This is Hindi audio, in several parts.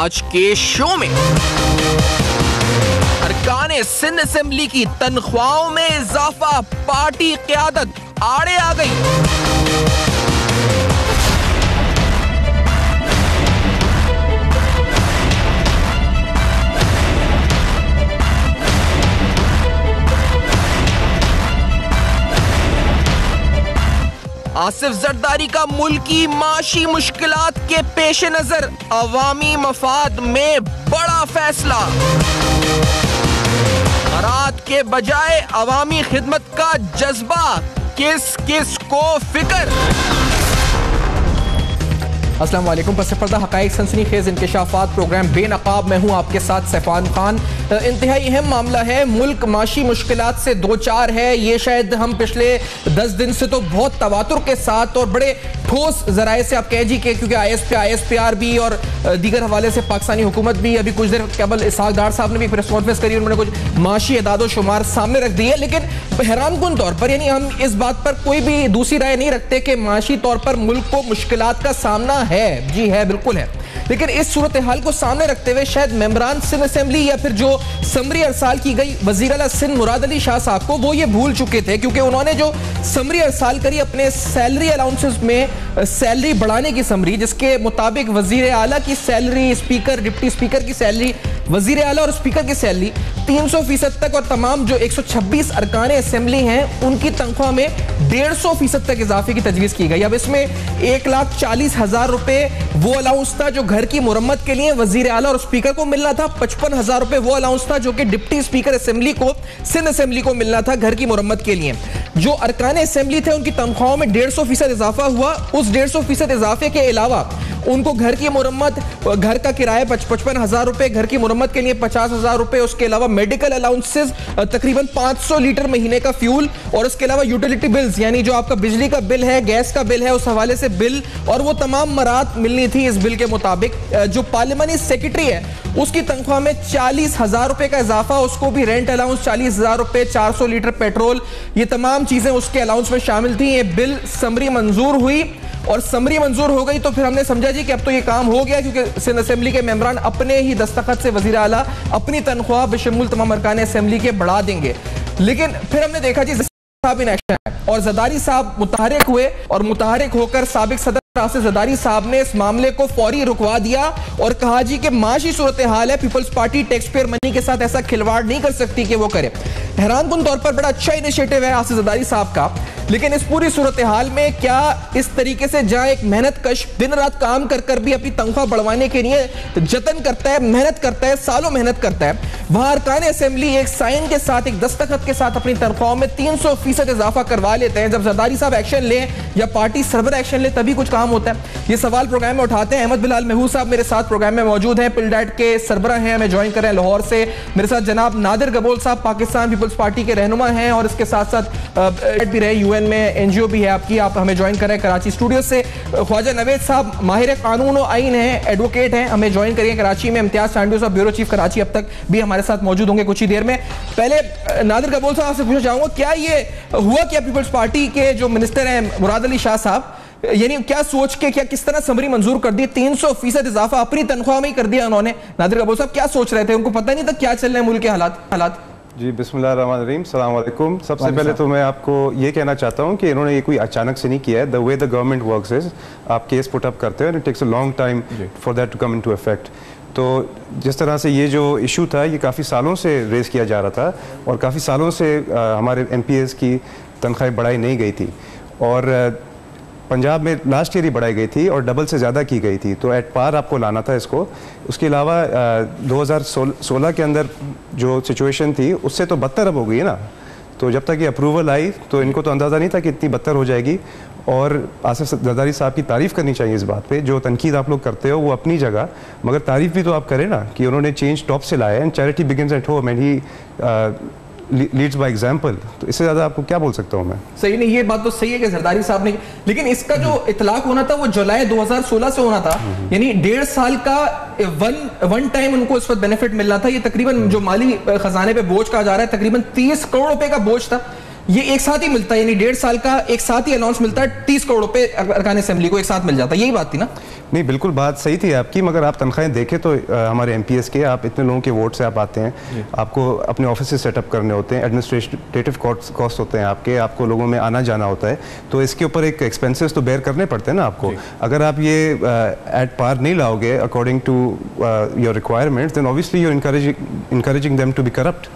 आज के शो में अरकान सिंध असेंबली की तनख्वाहों में इजाफा, पार्टी क़यादत आड़े आ गई। आसिफ जरदारी का मुल्की माशी मुश्किलात के पेश नजर अवामी मफाद में बड़ा फैसला, खरात के बजाय अवामी खिदमत का जज्बा, किस किस को फिक्र। अस्सलाम वालेकुम। पस पर्दा हक़ाइक़ सनसनीखेज़ इंकशाफ़ात प्रोग्राम बेनकाब में हूँ आपके साथ सैफान खान। इंतहाई अहम मामला है, मुल्क माशी मुश्किलात से दो चार है। ये शायद हम पिछले 10 दिन से तो बहुत तवातुर के साथ और बड़े ठोस ज़राए से आप कह जी के, क्योंकि ISPR भी और दीगर हवाले से पाकिस्तानी हुकूमत भी, अभी कुछ देर कबल इसहाक डार साहब ने भी प्रेस कॉन्फ्रेंस करी, उन्होंने कुछ माशी एदाद शुमार सामने रख दिए। लेकिन हैरानकुन तौर पर, यानी हम इस बात पर कोई भी दूसरी राय नहीं रखते कि माशी तौर पर मुल्क को मुश्किलात का सामना है, जी है, बिल्कुल है। लेकिन इस सूरत हाल को सामने रखते हुए शायद मेंबरान सिंध असेंबली या फिर जो समरी अरसाल की गई वजीर आला सिंध मुराद अली शाह साहब को, वो ये भूल चुके थे, क्योंकि उन्होंने जो समरी अरसाल करी अपने सैलरी अलाउंसेस में सैलरी बढ़ाने की समरी, जिसके मुताबिक वजीर आला की सैलरी, स्पीकर, डिप्टी स्पीकर की सैलरी, वजीर आला और स्पीकर की सैलरी 300% तक और तमाम जो 126 अरकान असेंबली हैं उनकी तनख्वाह में 150% तक इजाफे की तजवीज़ की गई। अब इसमें 1,40,000 रुपए वो अलाउंस था जो घर की मुरम्मत के लिए वजीर आला और स्पीकर को मिलना था, 55,000 रुपए वो अलाउंस था जो कि डिप्टी स्पीकर असेंबली को, सिंध असेंबली को मिलना था घर की मुरम्मत के लिए। जो अरकान असेंबली थे उनकी तनख्वाहों में 150% इजाफा हुआ। उस 150% इजाफे के अलावा उनको घर की मुरम्मत, घर का किराया 55,000 रुपए, घर की मुरम्मत के लिए 50,000 रुपए, उसके अलावा मेडिकल अलाउंसेस तकरीबन 500 लीटर महीने का फ्यूल, और उसके अलावा यूटिलिटी बिल्स, यानी जो आपका बिजली का बिल है, गैस का बिल है, उस हवाले से बिल, और वो तमाम मरात मिलनी थी इस बिल के मुताबिक। जो पार्लियामानी सेक्रेटरी है उसकी तनख्वाह में 40,000 रुपए का इजाफा, उसको भी रेंट अलाउंस 40,000 रुपए, 400 लीटर पेट्रोल, ये तमाम चीजें उसके अलाउंस में शामिल थी। ये बिल समरी मंजूर हुई, और समरी मंजूर हो गई तो फिर हमने समझा जी कि अब तो ये काम हो गया, क्योंकि सिंध असेंबली के मेंबरान अपने ही दस्तखत से वजीर आला अपनी तनख्वाह बेशमुल तमाम अरकान असेंबली के बढ़ा देंगे। लेकिन फिर हमने देखा जी साहब इन एक्शन है, और जरदारी साहब मुतहरिक हुए, और मुतहरिक होकर साबिक सदर आसिफ जरदारी साहब ने इस मामले को फौरी रुकवा दिया और कहा जी कि माशी सूरत हाल है, people's party taxpayer money के साथ ऐसा खिलवाड़ नहीं कर सकती कि वो करे। हैरानकुन तौर पर बड़ा अच्छा इनिशिएटिव है आसिफ जरदारी साहब का, लेकिन इस पूरी सूरत हाल में क्या इस तरीके से जहां एक मेहनत कश दिन रात काम कर कर भी अपनी तनख्वाह बढ़वाने के लिए जतन करता है, मेहनत करता है, सालों मेहनत करता है, वहां अरकान असेंबली एक साइन के साथ, एक दस्तखत के साथ अपनी तनख्वाहों में 300% इजाफा करवा लेते हैं। जब जरदारी साहब एक्शन लें या पार्टी सरवर एक्शन ले तभी कुछ काम होता है। ये सवाल प्रोग्राम में उठाते हैं। अहमद बिलाल महबूब साहब मेरे साथ प्रोग्राम में मौजूद हैं, पिलडाइट के सरबरा हैं, हमें ज्वाइन कर रहे हैं लाहौर से। मेरे साथ जनाब नादिर गबोल साहब पाकिस्तान पीपल्स पार्टी के रहनुमा हैं, और इसके साथ साथ भी रहे, UN में NGO भी है आपकी, आप हमें ज्वाइन कर रहे हैं कराची स्टूडियो से। ख्वाजा नवेद साहब माहिर कानून और आइन है, एडवोकेट हैं, हमें ज्वाइन करिए कराची में। इम्तियाज सांडियो साहब ब्यूरो चीफ कराची अब तक भी हमारे साथ मौजूद होंगे कुछ ही देर में। पहले नादिर गबोल साहब से पूछना चाहूंगा, क्या ये हुआ क्या पीपल्स पार्टी के जो मिनिस्टर हैं मुराद अली शाह साहब, यानी क्या सोच के, क्या किस तरह समरी मंजूर कर दी, 300% इजाफा अपनी तनख्वाह में ही कर दिया उन्होंने? नादिर गबोल साहब क्या सोच रहे थे, उनको पता नहीं था क्या चल रहे हैं मुल्क के हालात? जी बिस्मिल्लाहिर्रहमानिर्रहीम, अस्सलाम वालेकुम। सबसे पहले तो मैं आपको ये कहना चाहता हूँ कि इन्होंने ये कोई अचानक से नहीं किया है। The way the government works is, आप केस पुट अप करते हैं, it takes a long time for that to come into effect. तो जिस तरह से ये जो इशू था ये काफ़ी सालों से रेज़ किया जा रहा था, और काफ़ी सालों से हमारे MPs की तनख्वाहें बढ़ाई नहीं गई थी, और पंजाब में लास्ट ईयर ही बढ़ाई गई थी और डबल से ज़्यादा की गई थी, तो एट पार आपको लाना था इसको। उसके अलावा 2016 के अंदर जो सिचुएशन थी उससे तो बदतर अब हो गई है ना, तो जब तक ये अप्रूवल आई तो इनको तो अंदाज़ा नहीं था कि इतनी बदतर हो जाएगी। और आसिफ जरदारी साहब की तारीफ़ करनी चाहिए इस बात पे, जो तनकीद आप लोग करते हो वो अपनी जगह, मगर तारीफ़ भी तो आप करें ना कि उन्होंने चेंज टॉप से लाया, and charity begins at home and he leads by example. तो इससे ज़्यादा आपको क्या बोल सकता हूँ मैं? सही नहीं, ये बात तो सही है कि जरदारी साहब ने, लेकिन इसका जो इतलाक होना था वो जुलाई 2016 से होना था, यानी 1.5 साल का वन टाइम उनको इस वक्त बेनिफिट मिलना था। ये तकरीबन जो माली खजाने पे बोझ कहा जा रहा है तकरीबन 30 करोड़ रुपए का बोझ था। ये एक साथ ही मिलता है, यानी 1.5 साल का एक साथ ही अलाउंस मिलता है, 30 करोड़ रुपए अरकान असेंबली को एक साथ मिल जाता है, यही बात थी ना? नहीं, बिल्कुल बात सही थी आपकी, मगर आप तनख्वाहें देखें तो हमारे MPs के, आप इतने लोगों के वोट से आप आते हैं, आपको अपने ऑफिस से सेटअप करने होते हैं, एडमिनिस्ट्रेटिव कॉस्ट होते हैं आपको लोगों में आना जाना होता है, तो इसके ऊपर एक एक्सपेंसेस तो बेयर करने पड़ते हैं ना आपको। अगर आप ये एट पार नहीं लाओगे according to your requirements, then obviously you encouraging them to be corrupt.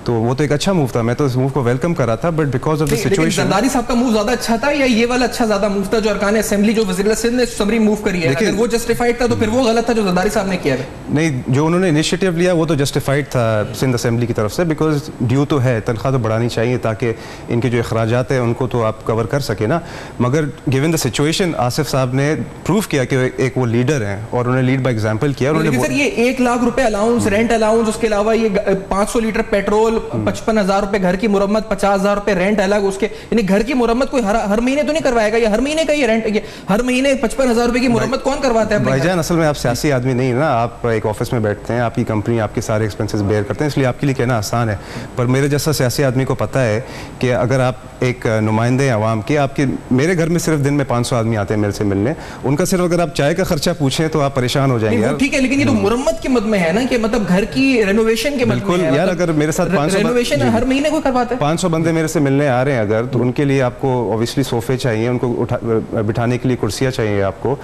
तो वो तो एक अच्छा मूव था, मैं तो इस मूव को वेलकम करा था, but because of the situation. Zardari साहब का मूव ज्यादा अच्छा था या ये वाला अच्छा ज्यादा मूव था जो अरकान असेंबली जो वज़ीर सिंध ने समरी मूव करी है? अगर वो जस्टिफाइड था तो फिर वो गलत था जो जरदारी साहब ने किया है? नहीं, जो उन्होंने इनिशिएटिव लिया वो तो जस्टिफाइड था सिंध असेंबली की तरफ से, बिकॉज ड्यू तो है, तनख्वाह तो बढ़ानी चाहिए ताकि इनके जो अखराजात है उनको तो आप कवर कर सके ना। मगर गिवन द सिचुएशन आसिफ साहब ने प्रूव किया कि एक वो लीडर हैं और उन्होंने लीड बाय एग्जाम्पल किया। सर ये 1 लाख रुपए अलाउंस, रेंट अलाउंस, उसके अलावा ये 500 लीटर पेट्रोल, 55,000 रुपए घर की मुरम्मत, 50,000 रुपए रेंट अलग, उसके यानी घर की मुरम्मत कोई हर महीने तो नहीं करवाएगा, या हर महीने का ये रेंट, ये हर महीने 55,000 रुपए की मुरम्मत कौन करवाता है? भाईजान असल में आप सियासी आदमी नहीं है ना, आप एक ऑफिस में बैठते हैं, आपकी कंपनी आपके सारे एक्सपेंसेस बेयर करते हैं, इसलिए आपके लिए कहना आसान है। पर मेरे जैसा सियासी आदमी को पता है कि अगर आप एक नुमाइंदे हैं आवाम के, आपके मेरे घर में सिर्फ दिन में 500 आदमी आते हैं मेरे से मिलने, उनका सिर्फ अगर आप चाय का खर्चा पूछें तो आप परेशान हो जाएंगे। ठीक है, लेकिन ये तो मुरम्मत के मद में है ना, कि मतलब घर की रेनोवेशन के मद में। बिल्कुल यार, अगर मेरे साथ 500 रेनोवेशन हर महीने को करवाते हैं, 500 बंदे मेरे से मिलने आ रहे हैं अगर, तो उनके लिए आपको ऑब्वियसली सोफे चाहिए, उनको बिठाने के लिए कुर्सियाँ चाहिए आपको,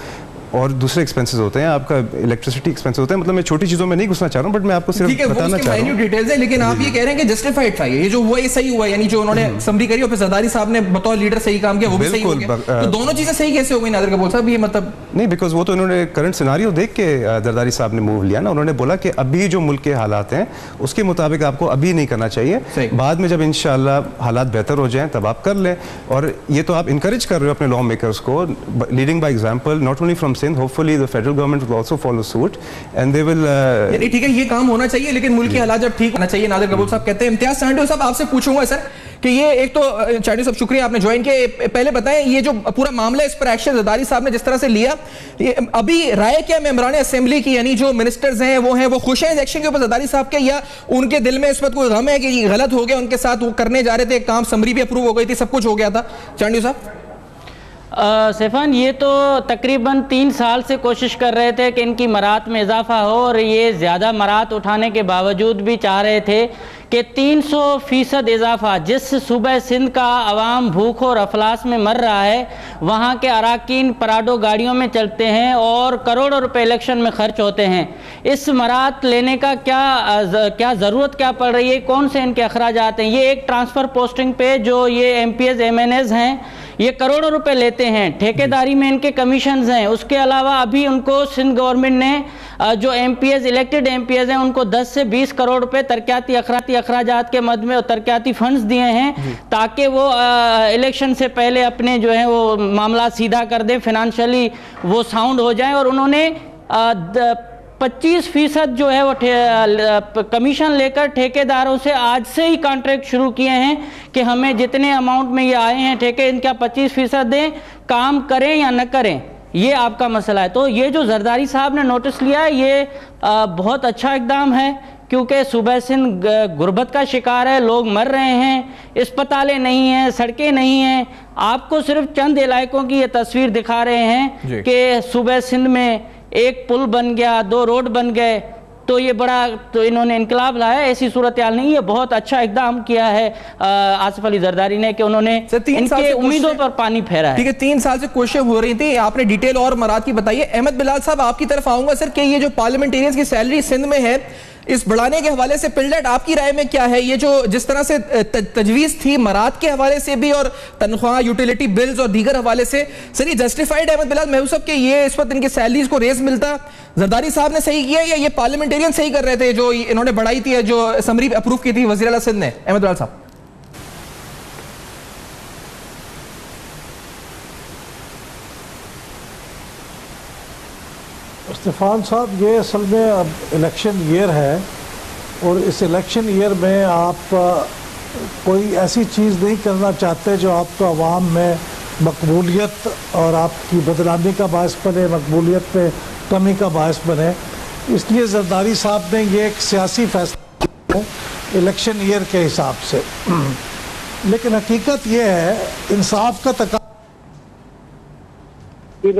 और दूसरे एक्सपेंसेस होते हैं, आपका इलेक्ट्रिसिटी एक्सपेंसेस होते हैं। मतलब मैं छोटी चीज़ों में नहीं घुसना चाह रहा हूँ, बट मैं आपको सिर्फ बताना चाह रहा हूँ डिटेल्स है। लेकिन आप ये कह रहे हैं कि जस्टिफाइड था, ये जो हुआ ये सही हुआ, यानी जो उन्होंने समरी करी और फिर जरदारी साहब ने बतौर लीडर सही काम किया, वो भी सही हो गया। तो दोनों चीजें सही कैसे हो गई नादिर कपूर साहब? ये मतलब नहीं, बिकॉज वो तो उन्होंने करंट सिनारियो देख के जरदारी साहब ने मूव लिया ना। उन्होंने बोला कि अभी जो मुल्क के हालात हैं उसके मुताबिक आपको अभी नहीं करना चाहिए, बाद में जब इंशाल्लाह हालात बेहतर हो जाएं तब आप कर लें। और ये तो आप इंकरेज कर रहे हो अपने लॉ मेकर्स को, leading by example, not only from Sindh, hopefully the federal government will also follow suit and they will. ठीक है, ये काम होना चाहिए, लेकिन मुल्क के हालात जब ठीक होना चाहिए। नादिर कपूर साहब कहते हैं। इम्तियाज सांडियो साहब आपसे पूछूंगा सर कि ये एक तो चांडियो साहब शुक्रिया आपने ज्वाइन किया, पहले बताएं ये जो पूरा मामला है, इस पर एक्शन जरदारी साहब ने जिस तरह से लिया, ये अभी राय क्या मेंबरान असेंबली की, यानी जो मिनिस्टर्स हैं वो खुश हैं इस एक्शन के ऊपर जरदारी साहब के, या उनके दिल में इस वक्त कोई गम है कि ये गलत हो गया उनके साथ, वो करने जा रहे थे काम, समरी भी अप्रूव हो गई थी, सब कुछ हो गया था? चांडियो साहब। सैफान, ये तो तकरीबन 3 साल से कोशिश कर रहे थे कि इनकी मरात में इजाफा हो, और ये ज़्यादा मरात उठाने के बावजूद भी चाह रहे थे कि 300% इजाफा, जिस सूबे सिंध का अवाम भूख और अफलास में मर रहा है, वहाँ के अराकीन पराडो गाड़ियों में चलते हैं और करोड़ों रुपए इलेक्शन में खर्च होते हैं। इस मरात लेने का क्या ज़रूरत क्या पड़ रही है, कौन से इनके अखराजात हैं? ये एक ट्रांसफ़र पोस्टिंग पे जो ये MPs MNAs हैं, ये करोड़ों रुपए लेते हैं, ठेकेदारी में इनके कमीशंस हैं। उसके अलावा अभी उनको सिंध गवर्नमेंट ने जो MPs इलेक्टेड MPs हैं उनको 10 से 20 करोड़ रुपए तरक्याती अखराजात के मद में और तरक्याती फंड्स दिए हैं, ताकि वो इलेक्शन से पहले अपने जो है वो मामला सीधा कर दें, फिनेंशियली वो साउंड हो जाए। और उन्होंने 25% जो है वो कमीशन लेकर ठेकेदारों से आज से ही कॉन्ट्रैक्ट शुरू किए हैं कि हमें जितने अमाउंट में ये आए हैं ठेके, इनका 25% दें, काम करें या न करें, ये आपका मसला है। तो ये जो जरदारी साहब ने नोटिस लिया है, ये बहुत अच्छा इकदाम है, क्योंकि सूबा सिंध गुर्बत का शिकार है, लोग मर रहे हैं, अस्पतालें नहीं हैं, सड़कें नहीं हैं। आपको सिर्फ चंद इलाकों की ये तस्वीर दिखा रहे हैं कि सूबा सिंध में एक पुल बन गया, 2 रोड बन गए, तो ये बड़ा तो इन्होंने इनकलाब लाया। ऐसी सूरत हाल नहीं, ये बहुत अच्छा इकदाम किया है आसिफ अली जरदारी ने कि उन्होंने इनके उम्मीदों पर पानी फेरा है। ठीक है, 3 साल से कोशिशें हो रही थी, आपने डिटेल और मरात की बताइए। अहमद बिलाल साहब आपकी तरफ आऊंगा सर कि ये जो पार्लियामेंटेरियंस की सैलरी सिंध में है, इस बढ़ाने के हवाले से पिलडेट आपकी राय में क्या है? ये जो जिस तरह से तजवीज़ थी मरात के हवाले से भी और तनख्वाह, यूटिलिटी बिल्स और दीगर हवाले से, सर ये जस्टिफाइड अहमद बिलाल महबूब साहब के ये इस वक्त इनकी सैलरीज को रेज मिलता जरदारी साहब ने सही किया या ये पार्लियामेंटेरियन सही कर रहे थे जो इन्होंने बढ़ाई थी, जो समरी अप्रूव की थी वज़ीर आला सिंध ने? अहमद बिलाल साहब। इस्तिफ़ान साहब, ये असल में अब इलेक्शन ईयर है और इस इलेक्शन ईयर में आप कोई ऐसी चीज़ नहीं करना चाहते जो आपको आवाम में मकबूलियत और आपकी बदनामी का बायस बने, मकबूलियत में कमी का बायस बने। इसलिए जरदारी साहब ने ये एक सियासी फैसला इलेक्शन ईयर के हिसाब से। लेकिन हकीकत ये है इंसाफ का तकाजा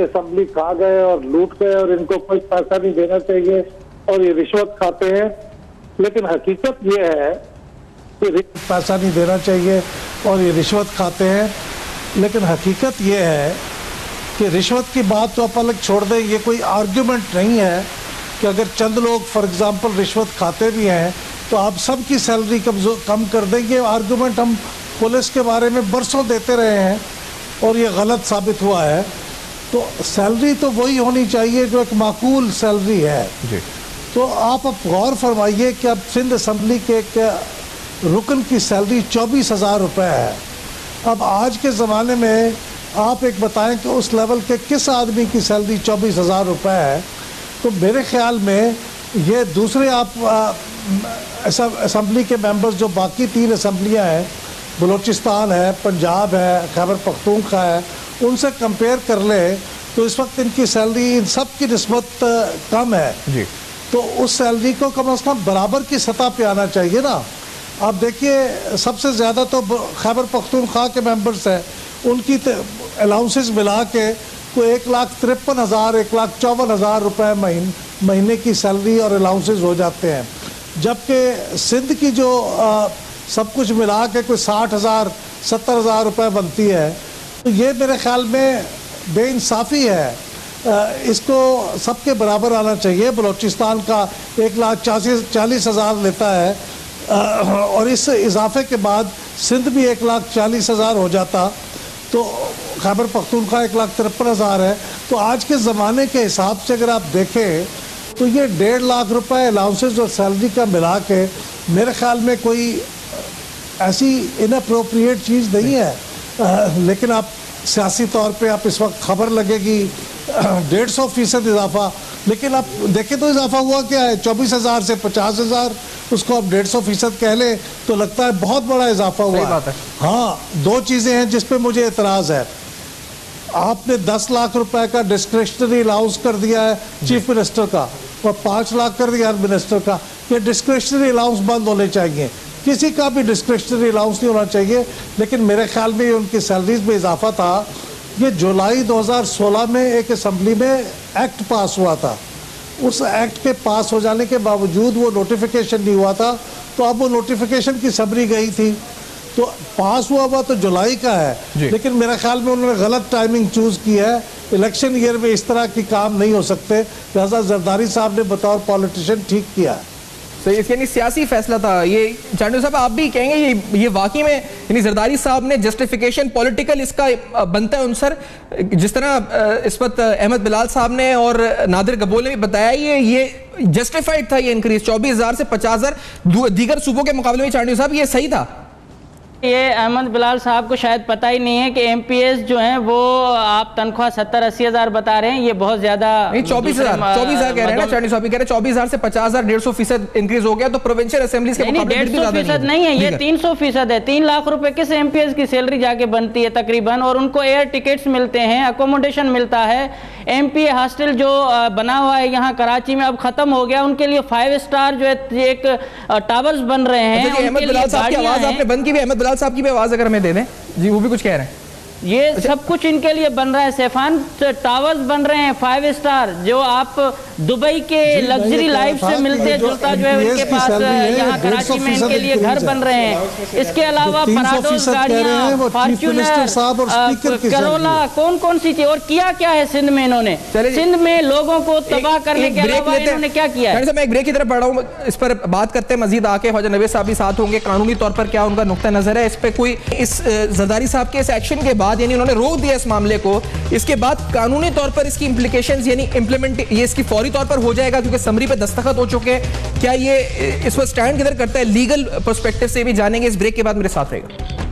असेंबली खा गए और लूट गए और इनको कोई पैसा नहीं देना चाहिए और ये रिश्वत खाते हैं। लेकिन हकीकत ये है कि पैसा नहीं देना चाहिए और ये रिश्वत खाते हैं। लेकिन हकीकत ये है कि रिश्वत की बात तो आप अलग छोड़ दें, ये कोई आर्ग्यूमेंट नहीं है कि अगर चंद लोग फॉर एग्जांपल रिश्वत खाते भी हैं तो आप सबकी सैलरी कम कर देंगे। आर्ग्यूमेंट हम पुलिस के बारे में बरसों देते रहे हैं और ये गलत साबित हुआ है। तो सैलरी तो वही होनी चाहिए जो एक माकूल सैलरी है जी। तो आप अब गौर फरमाइए कि अब सिंध असम्बली के एक रुकन की सैलरी 24,000 रुपये है। अब आज के ज़माने में आप एक बताएं कि उस लेवल के किस आदमी की सैलरी 24,000 रुपये है। तो मेरे ख्याल में ये दूसरे आप असम्बली के मेंबर्स जो बाकी 3 असम्बलियाँ हैं, बलूचिस्तान है, पंजाब है, खैबर पख्तूनख्वा है, उनसे कंपेयर कर ले तो इस वक्त इनकी सैलरी इन सब की निस्बत कम है जी। तो उस सैलरी को कम से कम बराबर की सतह पे आना चाहिए ना। आप देखिए सबसे ज़्यादा तो खैबर पख्तूनख्वा के मेंबर्स हैं, उनकी अलाउंसेस मिला के कोई 1,53,000 1,54,000 रुपये महीने की सैलरी और अलाउंसेस हो जाते हैं। जबकि सिंध की जो सब कुछ मिला के कोई 60,000 70,000 रुपये बनती है। तो ये मेरे ख्याल में बेइंसाफ़ी है। इसको सबके बराबर आना चाहिए। बलूचिस्तान का 1,40,000 लेता है और इस इजाफे के बाद सिंध भी 1,40,000 हो जाता तो खैबर पख्तूनख्वा 1,53,000 है। तो आज के ज़माने के हिसाब से अगर आप देखें तो ये 1.5 लाख रुपए अलाउंसेस और सैलरी का मिला के मेरे ख्याल में कोई ऐसी इनअप्रोप्रिएट चीज़ नहीं है। लेकिन आप सियासी तौर पे आप इस वक्त खबर लगेगी 150% इजाफा, लेकिन आप देखें तो इजाफा हुआ क्या है, 24,000 से 50,000, उसको आप 150% कह लें तो लगता है बहुत बड़ा इजाफा हुआ है। हाँ, 2 चीज़ें हैं जिस पे मुझे एतराज़ है। आपने 10 लाख रुपए का डिस्क्रिशनरी अलाउंस कर दिया है चीफ मिनिस्टर का और 5 लाख कर दिया मिनिस्टर का। ये डिस्क्रिशनरी अलाउंस बंद होने चाहिए, किसी का भी डिस्क्रिशनरी अलाउंस नहीं होना चाहिए। लेकिन मेरे ख्याल में उनकी सैलरीज में इजाफा था। ये जुलाई 2016 में एक असम्बली में एक्ट पास हुआ था, उस एक्ट के पास हो जाने के बावजूद वो नोटिफिकेशन नहीं हुआ था। तो अब वो नोटिफिकेशन की समरी गई थी, तो पास हुआ तो जुलाई का है। लेकिन मेरे ख्याल में उन्होंने गलत टाइमिंग चूज़ की है। इलेक्शन ईयर में इस तरह की काम नहीं हो सकते, लिहाजा जरदारी साहब ने बतौर पॉलिटिशियन ठीक किया है। तो यानी सियासी फैसला था ये। चांडू साहब आप भी कहेंगे ये वाकई में यानी जरदारी साहब ने जस्टिफिकेशन पॉलिटिकल इसका बनता है आंसर, जिस तरह इस वक्त अहमद बिलाल साहब ने और नादिर गबोल ने भी बताया ये जस्टिफाइड था। ये इंक्रीज 24,000 से 50,000 दीगर सूबों के मुकाबले में चांडू साहब ये सही था। ये अहमद बिलाल साहब को शायद पता ही नहीं है कि एमपीएस जो हैं वो आप तनख्वाह 70-80 हज़ार बता रहे हैं, ये बहुत ज्यादा 24,000 कह रहे हैं ना चांडी साहब, कह रहे 24,000 से 50,000 150% इंक्रीज हो गया। तो प्रोविंशियल असेंबलीज के मुकाबले 150% नहीं है, ये 300% है। 3 लाख रुपए किस एमपीएस की सैलरी जाके बनती है तकरीबन, और उनको एयर टिकट्स मिलते हैं, अकोमोडेशन मिलता है। एमपीए हॉस्टल जो बना हुआ है यहाँ कराची में अब खत्म हो गया, उनके लिए 5 स्टार जो है एक टावर्स बन रहे हैं। अहमद बिलाल साहब की आवाज आपने बंद की भी, अहमद बिलाल साहब की भी आवाज अगर हमें दे दें जी, वो भी कुछ कह रहे हैं। ये सब कुछ इनके लिए बन रहा है सैफान, टावर्स बन रहे हैं 5 स्टार जो आप दुबई के लग्जरी लाइफ से मिलते जुलता जो है उनके पास यहाँ कराची में इनके लिए घर बन रहे हैं। इसके अलावा पराडोस गाड़ियाँ, फॉर्च्यूनर, करोला, कौन सी चीज, और किया क्या है सिंध में इन्होंने, सिंध में लोगों को तबाह करने के अलावा इन्होंने क्या किया है। मैं एक ब्रेक की तरफ बढ़ा हूँ, इस पर बात करते हैं मजीद आके। ख्वाजा नवेद साहब भी साथ होंगे, कानूनी तौर पर क्या उनका नुक्ता नजर है इस पे, कोई इस जरदारी साहब के इस एक्शन के बाद यानी उन्होंने रोक दिया इस मामले को, इसके बाद कानूनी तौर पर इसकी इंप्लीकेशंस यानी इंप्लीमेंट ये इसकी फौरी तौर पर हो जाएगा क्योंकि समरी पे दस्तखत हो चुके हैं, क्या ये इस पर स्टैंड किधर करता है लीगल पर्सपेक्टिव से भी जानेंगे। इस ब्रेक के बाद मेरे साथ रहेगा।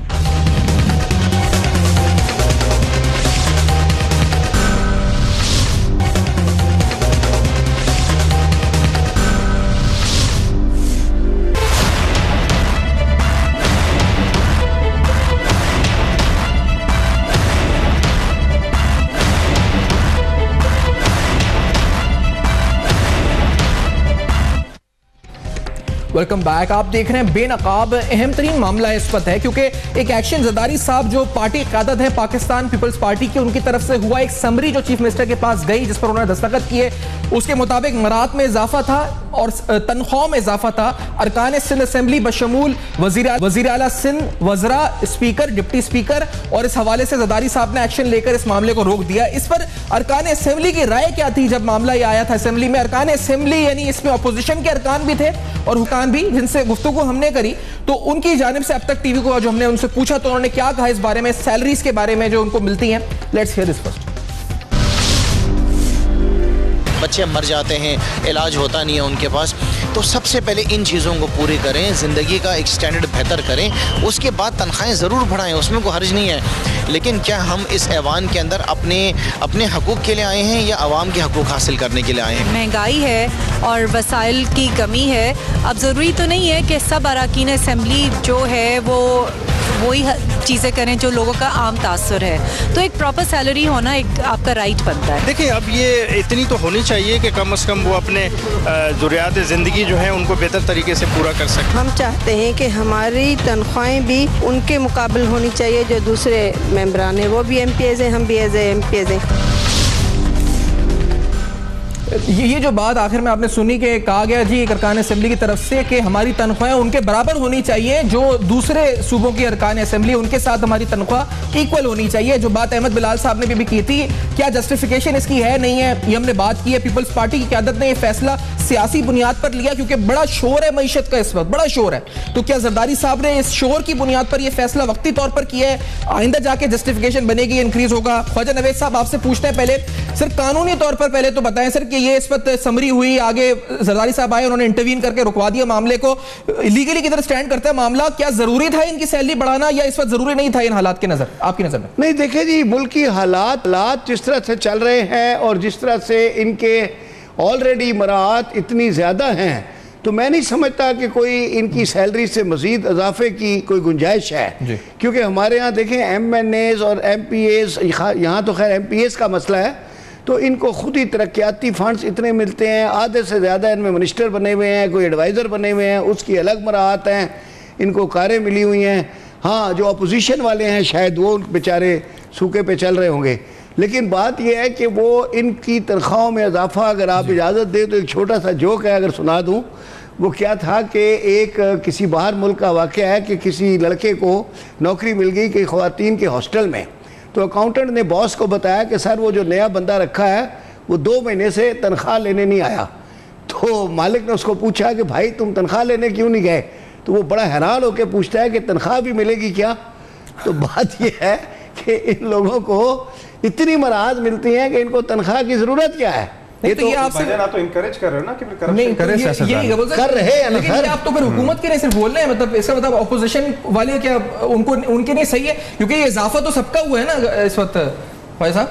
Welcome back. आप देख रहे हैं बेनकाब। अहम तरीन मामला इस वक्त है क्योंकि एक एक्शन जरदारी साहब जो पार्टी क़यादत है पाकिस्तान पीपल्स पार्टी की, उनकी तरफ से हुआ एक समरी जो चीफ मिनिस्टर के पास गई जिस पर उन्होंने दस्तखत किए। उसके मुताबिक मरात में इजाफा था और तनख्वाह में इजाफा था। अरकान सिंध असेंबली बशमूल वजीर आला सिंध, वज़रा, स्पीकर, डिप्टी स्पीकर, और इस हवाले से जरदारी साहब ने एक्शन लेकर इस मामले को रोक दिया। इस पर अरकान असेंबली की राय क्या थी जब मामला ये आया था असेंबली में? अरकान असेंबली यानी इसमें अपोजिशन के अरकान भी थे और हुकाम भी, जिनसे गुफ्तगू हमने करी, तो उनकी जानिब से अब तक टीवी को जो हमने उनसे पूछा तो उन्होंने क्या कहा इस बारे में, सैलरीज के बारे में जो उनको मिलती हैं। Let's hear this first. बच्चे मर जाते हैं, इलाज होता नहीं है उनके पास, तो सबसे पहले इन चीज़ों को पूरी करें, ज़िंदगी का एक स्टैंडर्ड बेहतर करें, उसके बाद तनख्वाहें ज़रूर बढ़ाएं, उसमें कोई हर्ज नहीं है। लेकिन क्या हम इस ऐवान के अंदर अपने हकूक़ के लिए आए हैं या आवाम के हकूक़ हासिल करने के लिए आए हैं? महंगाई है और वसाइल की कमी है। अब ज़रूरी तो नहीं है कि सब अरकान असेंबली जो है वो वही चीज़ें करें जो लोगों का आम तासुर है, तो एक प्रॉपर सैलरी होना एक आपका राइट बनता है। देखिए, अब ये इतनी तो होनी चाहिए कि कम से कम वो अपने ज़रूरियात ज़िंदगी जो है उनको बेहतर तरीके से पूरा कर सकें। हम चाहते हैं कि हमारी तनख्वाहें भी उनके मुकाबले होनी चाहिए जो दूसरे मेंबरान हैं, वो भी MPs हैं, हम भी एज MPs हैं। ये जो बात आखिर में आपने सुनी कि कहा गया जी एक अरकान असेंबली की तरफ से कि हमारी तनख्वाहें उनके बराबर होनी चाहिए जो दूसरे सूबों की अरकान असेंबली, उनके साथ हमारी तनख्वाह इक्वल होनी चाहिए, जो बात अहमद बिलाल साहब ने भी की थी। क्या जस्टिफिकेशन इसकी है नहीं है, ये हमने बात की है। पीपल्स पार्टी की क़यादत ने यह फैसला सियासी बुनियाद पर लिया क्योंकि बड़ा शोर है मईशत का, इस वक्त बड़ा शोर है। तो क्या जरदारी साहब ने इस शोर की बुनियाद पर यह फैसला वक्ती तौर पर किया है? आइंदा जाके जस्टिफिकेशन बनेगी, इंक्रीज होगा? ख्वाजा नवेद साहब आपसे पूछते हैं पहले सर, कानूनी तौर पर पहले तो बताएं सर कि ये इस वक्त समरी हुई, आगे जरदारी साहब आए, उन्होंने इंटरवीन करके रुकवा दिया मामले को, लीगली किधर स्टैंड करता है मामला? क्या जरूरी था इनकी सैलरी बढ़ाना या इस वक्त जरूरी नहीं था इन हालात के नजर, आपकी नजर में? नहीं, देखिए जी, मुल्क की हालात जिस तरह से चल रहे हैं और जिस तरह से इनके ऑलरेडी मराहत इतनी ज़्यादा हैं, तो मैं नहीं समझता कि कोई इनकी सैलरी से मज़ीद इजाफे की कोई गुंजाइश है। क्योंकि हमारे यहाँ देखें MNAs और MPAs, यहाँ तो खैर MPAs का मसला है, तो इनको खुद ही तरक्याती फंड्स इतने मिलते हैं, आधे से ज़्यादा इनमें मिनिस्टर बने हुए हैं, कोई एडवाइज़र बने हुए हैं, उसकी अलग मराहत हैं, इनको कारें मिली हुई हैं। हाँ, जो अपोजिशन वाले हैं शायद वो बेचारे सूखे पे चल रहे होंगे, लेकिन बात यह है कि वो इनकी तनख्वाहों में इजाफा, अगर आप इजाज़त दें तो एक छोटा सा जोक है अगर सुना दूँ। वो क्या था कि एक किसी बाहर मुल्क का वाक़या है कि किसी लड़के को नौकरी मिल गई कि ख़वातीन के हॉस्टल में, तो अकाउंटेंट ने बॉस को बताया कि सर वो जो नया बंदा रखा है वो 2 महीने से तनख्वाह लेने नहीं आया। तो मालिक ने उसको पूछा कि भाई तुम तनख्वाह लेने क्यों नहीं गए? तो वो बड़ा हैरान होकर पूछता है कि तनख्वाह भी मिलेगी क्या? तो बात ये है कि इन लोगों को इतनी मराहत मिलती है कि इनको तनख्वाह की ज़रूरत क्या है? ये तो आपसे तो इनकरेज कर रहे हो ना कि करप्शन नहीं कर रहे हैं ना सर। आप तो फिर हुकूमत के लिए सिर्फ बोल रहे हैं, मतलब इसका मतलब अपोजिशन वाले क्या उनके नहीं सही है? क्योंकि ये इजाफा तो सबका हुआ है ना इस वक्त भाई साहब,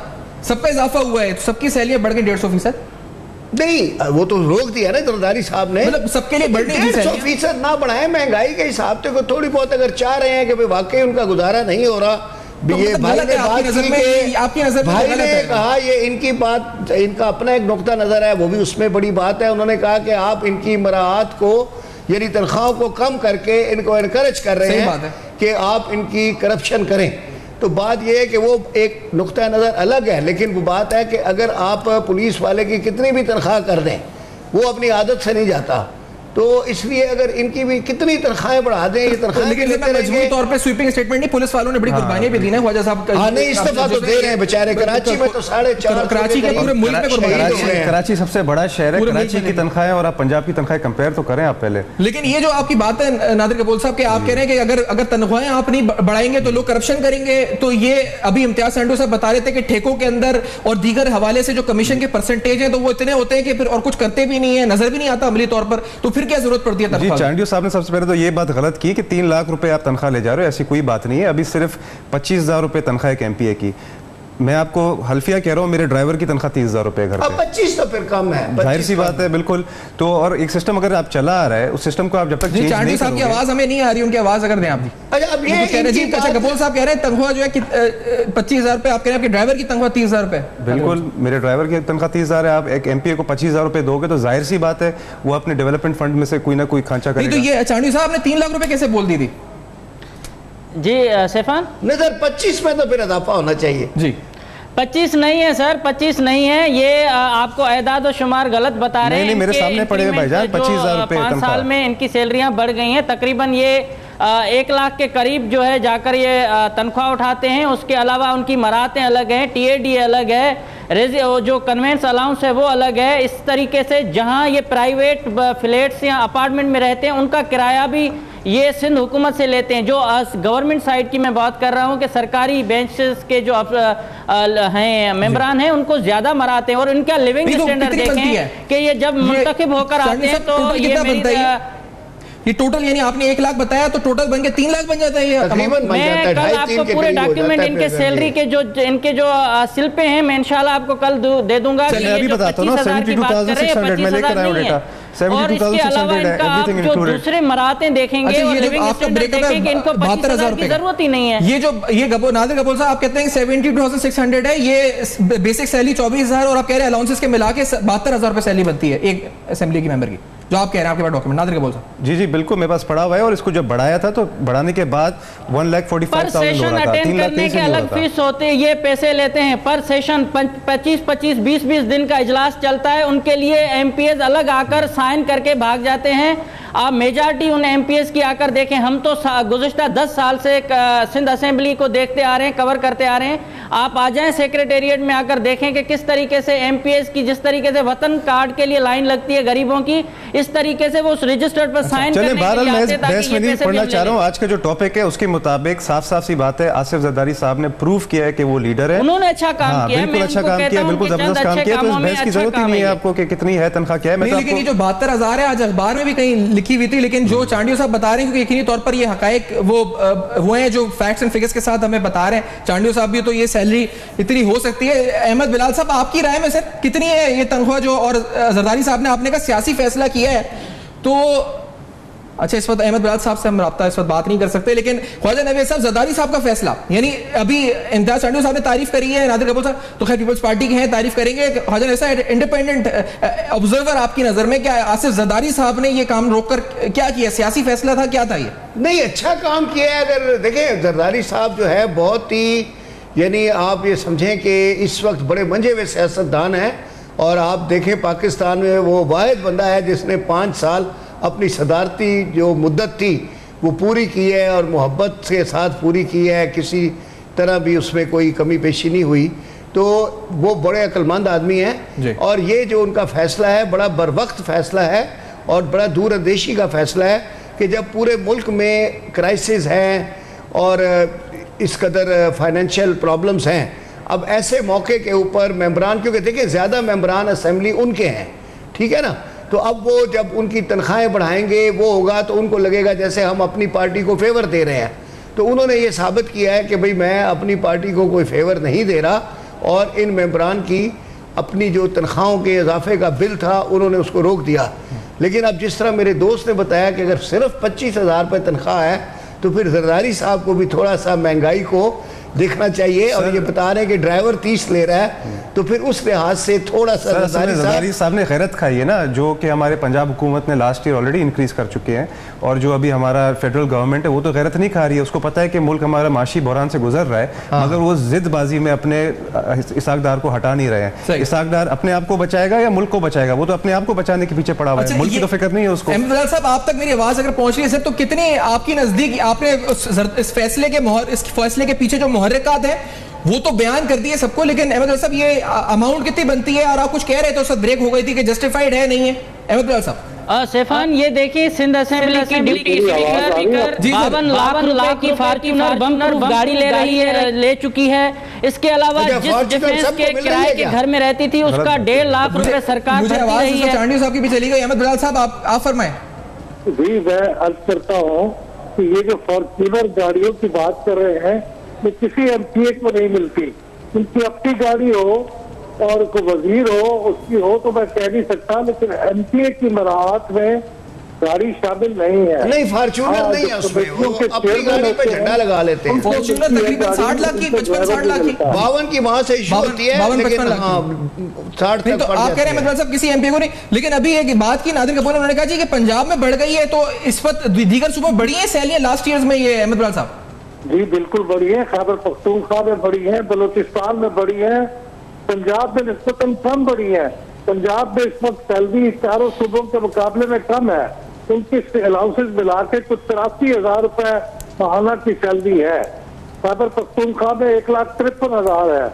सबका इजाफा हुआ है, सबकी सैलरियां बढ़ गई 150%। नहीं, वो तो रोक दिया ना जरदारी साहब ने, मतलब सबके लिए बढ़ गई 150% ना बढ़ाए। महंगाई के हिसाब से थोड़ी बहुत अगर चाह रहे हैं कि भाई वाकई उनका गुजारा नहीं हो रहा, तो ये भाई ने बात की, आपकी नजर में भाई ने कहा, ये इनकी बात, इनका अपना एक नुक्ता नजर है, वो भी उसमें बड़ी बात है। उन्होंने कहा कि आप इनकी मराहत को यानी तनख्वाहों को कम करके इनको इनकरेज कर रहे हैं कि आप इनकी करप्शन करें। तो बात यह है कि वो एक नुक्ता नज़र अलग है, लेकिन वो बात है कि अगर आप पुलिस वाले की कितनी भी तनख्वाह कर दें, वो अपनी आदत से नहीं जाता। तो इसलिए अगर इनकी भी कितनी तनख्वाहें बढ़ा दें, ये तनख्वाहें मजबूरी तौर पे स्वीपिंग स्टेटमेंट नहीं, पुलिस वालों ने बड़ी कुर्बानियां भी दी हैं ख्वाजा साहब। हाँ, नहीं, इस्तीफा तो दे रहे हैं बेचारे। कराची में तो 4.5 कराची के पूरे मुल्क में कुर्बानी। कराची सबसे बड़ा शहर है, कराची की तनख्वाहें और आप पंजाब की तनख्वाहें कंपेयर तो करें आप पहले। लेकिन ये जो आपकी बात है नादिर कपूर साहब के, आप कह रहे हैं कि अगर तनख्वाहें आप नहीं बढ़ाएंगे तो लोग करप्शन करेंगे, तो ये अभी इम्तियाज संडू साहब बता रहे थे कि ठेकों के अंदर और दीगर हवाले से जो कमीशन के परसेंटेज है तो वो इतने होते हैं कि फिर और कुछ करते भी नहीं है, नजर भी नहीं आता अमली तौर पर, तो फिर क्या जरूरत पड़ती है? जी, चांडियो साहब ने सबसे पहले तो ये बात गलत की कि 3 लाख रुपए आप तनख्वाह ले जा रहे हो, ऐसी कोई बात नहीं है। अभी सिर्फ 25,000 रुपए तनख्वाह एक MPA की। मैं आपको हल्फिया कह रहा हूँ, मेरे ड्राइवर की तनख्वाह 30,000 रुपए घर पे। 25 तो फिर कम है, जाहिर सी बात है, बिल्कुल। तो और एक सिस्टम अगर आप चला आ रहा है, उस सिस्टम को आप जब तक चेंज नहीं साहब की आवाज हमें नहीं आ रही, उनकी आवाज अगर दें आप। अच्छा, अब ये कपूर साहब कह रहे हैं तनख्वाह जो है 25,000 रुपए, आप कह रहे हैं आपके ड्राइवर की तनख्वाह 30,000 रुपए। बिल्कुल, मेरे ड्राइवर की तनख्वाह 30,000 है। आप एक एमपीए को 25,000 रुपए दोगे तो जाहिर सी बात है वो अपने डेवलपमेंट फंड में से कोई ना कोई खांचा करेगा। तो ये चांडी साहब ने 3 लाख रुपए कैसे बोल दी थी? जी सैफान, नहीं सर, 25 में तो फिर इजाफा होना चाहिए जी। 25 नहीं है सर, 25 नहीं है, ये आपको एदाद और शुमार गलत बता रहे हैं। नहीं, मेरे सामने पड़े हुए भाईजान, 25,000 रुपए 5 साल में इनकी सैलरियां बढ़ गई हैं, तकरीबन ये 1 लाख के करीब जो है जाकर ये तनख्वाह उठाते हैं। उसके अलावा उनकी मरातें अलग हैं, TAD अलग है, जो कन्वेंस अलाउंस है वो अलग है। इस तरीके से जहां ये प्राइवेट फ्लैट्स या अपार्टमेंट में रहते हैं उनका किराया भी ये सिंध हुकूमत से लेते हैं। जो गवर्नमेंट साइड की मैं बात कर रहा हूँ कि सरकारी बेंचेस के जो हैं मेंबरान हैं उनको ज्यादा मराते हैं, और इनका लिविंग स्टैंडर्ड देखें कि ये जब मुंतखब होकर आते हैं तो ये टोटल, यानी आपने 1 लाख बताया तो टोटल बन के 3 लाख बन जाता है। ये मैं कल आपको पूरे डॉक्यूमेंट इनके सैलरी के इनके जो शिल्पे हैं मैं इंशाल्लाह आपको कल दे दूंगा। अभी बताता हूँ ना, 72,600 मैं लेकर आया हूँ डेटा। और इसके अलावा इनका आप जो दूसरे मरातें देखेंगे और लिविंग स्टैंडर्ड देखेंगे, इनको 72,000 की जरूरत ही नहीं है। ये जो नादिर कपूर साहब आप कहते हैं 72,600 है, ये बेसिक सैलरी 24,000 और आप कह रहे हैं अलाउंसेस के मिला के 72,000 रुपए सैलरी बनती है एक असेंबली की मेंबर की, जो आप कह रहे हैं आपके पास डॉक्यूमेंट। नादिर कपूर साहब जी बिल्कुल मेरे पास पड़ा हुआ है, और इसको जब बढ़ाया था तो बढ़ाने के बाद 1,45,000 हो रहा था, 3 लाख करने के अलग फीस होते हैं, ये पैसे लेते हैं पर सेशन। 25-25, 20-20 दिन का इजलास चलता है, उनके लिए MPs अलग आकर साइन करके भाग जाते हैं। आप मेजॉरिटी उन MPs की आकर देखें, हम तो गुज़िश्ता 10 साल से सिंध असेंबली को देखते आ रहे हैं, कवर करते आ रहे हैं। आप आ जाएं सेक्रेटेरिएट में आकर देखें कि किस तरीके से MPs की जिस तरीके से वतन कार्ड के लिए लाइन लगती है गरीबों की, इस तरीके से वो उस रजिस्टर पर साइन करने के लिए आते हैं। बहस में नहीं पढ़ना चाह रहा हूं, आज का जो टॉपिक है उसके मुताबिक साफ सी बात है, आसिफ जरदारी साहब ने प्रूव किया है कि वो लीडर है, उन्होंने अच्छा काम किया, बिल्कुल अच्छा काम किया, बिल्कुल जबरदस्त काम किया। तो इस बहस की जरूरत ही नहीं है आपको कि कितनी है तनख्वाह क्या है। लेकिन ये जो 72,000 है आज अखबार में भी कहीं लिखी हुई थी, लेकिन जो चांडियो साहब बता रहे हैं क्योंकि यकीनी तौर पर ये हकायक वो हैं जो फैक्ट्स एंड फिगर्स के साथ हमें बता रहे हैं चांडियो साहब भी, तो ये सैलरी इतनी हो सकती है। अहमद बिलाल साहब आपकी राय में सर कितनी है ये तनख्वाह जो, और जरदारी साहब ने आपने का सियासी फैसला किया है तो अच्छा इस वक्त अहमद बिलाल साहब से हम राब्ता इस वक्त बात नहीं कर सकते, लेकिन ख्वाजा नवीद साहब जरदारी साहब का फैसला, यानी अभी इम्तियाज चांडियो साहब ने तारीफ करी है, नादिर कपूर साहब तो खैर पीपल्स पार्टी के हैं, तारीफ करेंगे। ख्वाजा नवीद साहब इंडिपेंडेंट ऑब्जर्वर आपकी नजर में क्या आसिफ जरदारी साहब ने ये काम रोककर क्या किया, सियासी फैसला था, क्या था ये? नहीं, अच्छा काम किया है। अगर देखें जरदारी साहब जो है बहुत ही, यानी आप ये समझें कि इस वक्त बड़े मंजे हुए सियासतदान हैं, और आप देखें पाकिस्तान में वो वाहिद बंदा है जिसने 5 साल अपनी सदारती जो मुद्दत थी वो पूरी की है, और मोहब्बत के साथ पूरी की है, किसी तरह भी उसमें कोई कमी पेशी नहीं हुई। तो वो बड़े अक्लमंद आदमी हैं, और ये जो उनका फ़ैसला है बड़ा बरवक्त फ़ैसला है और बड़ा दूरअंदेशी का फ़ैसला है कि जब पूरे मुल्क में क्राइसिस हैं और इस कदर फाइनेंशियल प्रॉब्लम्स हैं, अब ऐसे मौके के ऊपर मेंबरान, क्योंकि देखिए ज़्यादा मेंबरान असेंबली उनके हैं, ठीक है ना, तो अब वो जब उनकी तनख्वाहें बढ़ाएंगे वो होगा तो उनको लगेगा जैसे हम अपनी पार्टी को फेवर दे रहे हैं। तो उन्होंने ये साबित किया है कि भाई मैं अपनी पार्टी को कोई फेवर नहीं दे रहा, और इन मेंबरान की अपनी जो तनख्वाहों के इजाफे का बिल था उन्होंने उसको रोक दिया। लेकिन अब जिस तरह मेरे दोस्त ने बताया कि अगर सिर्फ 25,000 रुपये तनख्वाह है तो फिर जरदारी साहब को भी थोड़ा सा महंगाई को देखना चाहिए, और ये बता रहे हैं कि ड्राइवर 30 ले रहा है, तो फिर उस लिहाज से थोड़ा सा जरदारी साहब ने खैरत खाई है ना, जो कि हमारे पंजाब हुकूमत ने लास्ट ईयर ऑलरेडी इंक्रीज कर चुके हैं, और जो अभी हमारा फेडरल गवर्नमेंट है वो तो खैरत नहीं खा रही है। उसको पता है कि मुल्क हमारा माशी बहरान से गुजर रहा है, मगर वो जिदबाजी में अपने इसाकदार को हटा नहीं रहे हैं। इसाकदार अपने आप को बचाएगा या मुल्क को बचाएगा? वो तो अपने आप को बचाने के पीछे पड़ा हुआ है, मुल्क की तो फिक्र नहीं है उसको। अहमद साहब आप तक मेरी आवाज अगर पहुंच रही है सर, तो कितने आपकी नजदीक आपने इस फैसले के पीछे जो मुहर्रिकात है वो तो बयान कर दिए सबको, लेकिन अहमद साहब ये अमाउंट कितनी बनती है? और आप कुछ कह रहे थे उस वक्त ब्रेक हो गई थी कि जस्टिफाइड है नहीं है अहमद साहब? सैफान ये देखिए सिंध असेंबली की डिप्टी स्पीकर 52 लाख रुपए की फॉर्च्यूनर बम प्रूफ गाड़ी ले चुकी है। इसके अलावा जिस डिफेंस के किराए के घर में रहती थी उसका 1.5 लाख रुपए सरकार भरती रही है। चांडियो साहब की भी चली गई। अहमद साहब आप फरमाएं। जी मैं अर्ज करता हूँ कि ये जो फॉर्च्यूनर गाड़ियों की बात कर रहे हैं ये किसी MPA को नहीं मिलती, उनकी अपनी गाड़ी हो और कोई वजीर हो उसकी हो तो मैं कह नहीं सकता, लेकिन एमपीए की मराहत में गाड़ी शामिल नहीं है। नहीं, फॉर्च्यूनर नहीं है उसमें, वो अपनी गाड़ी पे झंडा लगा लेते हैं। फॉर्च्यूनर तकरीबन 60 लाख की, 55-60 लाख की, 52 की वहां से इशू होती है, लेकिन हाँ 60 तक तो आप कह रहे हैं मतलब साहब किसी एमपी को नहीं। लेकिन अभी एक बात की नादिर कपूर ने, उन्होंने कहा जी कि पंजाब में बढ़ गई है, तो इस वक्त दीगर सूबों में बढ़ी है सैलियां लास्ट ईयर्स में, ये अहमद बिलाल साहब? जी बिल्कुल बढ़ी है, खैबर पख्तूनख्वा में बढ़ी है, बलूचिस्तान में बढ़ी है, पंजाब में निस्बतन कम बढ़ी है। पंजाब में इस वक्त सैलरी चारों सूबों के मुकाबले में कम है, उनकी अलाउंसेस मिला के कुछ 83,000 रुपए माहाना की सैलरी है। खैबर पख्तूनख्वा में 1,53,000 है